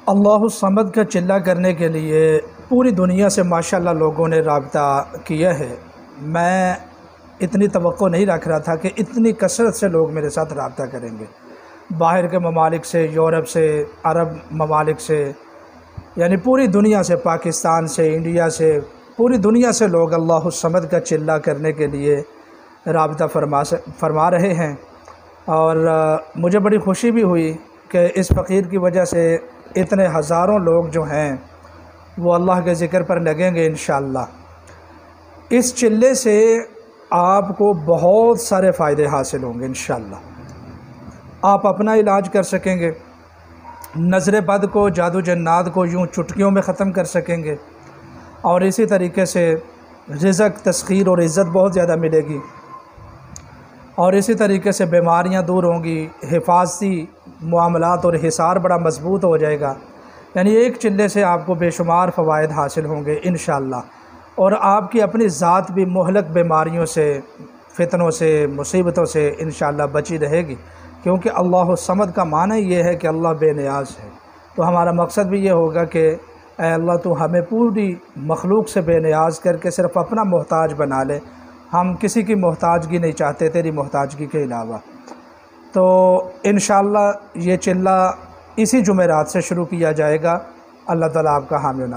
اللہ الصمد کا چلہ کرنے کے لیے پوری دنیا سے ماشاءاللہ لوگوں نے رابطہ کیا ہے۔ میں اتنی توقع نہیں رکھ رہا تھا کہ اتنی کثرت سے لوگ میرے ساتھ رابطہ کریں گے، باہر کے ممالک سے، یورپ سے، عرب ممالک سے، یعنی پوری دنیا سے، پاکستان سے، انڈیا سے، پوری دنیا سے لوگ اللہ الصمد کا چلہ کرنے کے لیے رابطہ فرما رہے ہیں۔ اور مجھے بڑی خوشی بھی ہوئی کہ اس فقیر کی وجہ سے اتنے ہزاروں لوگ جو ہیں وہ اللہ کے ذکر پر لگیں گے انشاءاللہ۔ اس چلے سے آپ کو بہت سارے فائدے حاصل ہوں گے انشاءاللہ۔ آپ اپنا علاج کر سکیں گے، نظر بد کو، جادو جنات کو یوں چٹکیوں میں ختم کر سکیں گے، اور اسی طریقے سے رزق، تسخیر اور عزت بہت زیادہ ملے گی، اور اسی طریقے سے بیماریاں دور ہوں گی، حفاظتی معاملات اور حصار بڑا مضبوط ہو جائے گا۔ یعنی ایک چلے سے آپ کو بے شمار فوائد حاصل ہوں گے انشاءاللہ، اور آپ کی اپنی ذات بھی مہلک بیماریوں سے، فتنوں سے، مصیبتوں سے انشاءاللہ بچی رہے گی، کیونکہ اللہ الصمد کا معنی یہ ہے کہ اللہ بے نیاز ہے۔ تو ہمارا مقصد بھی یہ ہوگا کہ اے اللہ تو ہمیں پوری مخلوق سے بے نیاز کر کے صرف اپنا محتاج بنا لے، ہم کسی کی محتاجگی نہیں چاہتے تیری محتاجگی کے علاوہ۔ تو انشاءاللہ یہ چلہ اسی جمعرات سے شروع کیا جائے گا۔ اللہ تعالیٰ آپ کا حامی و ناصر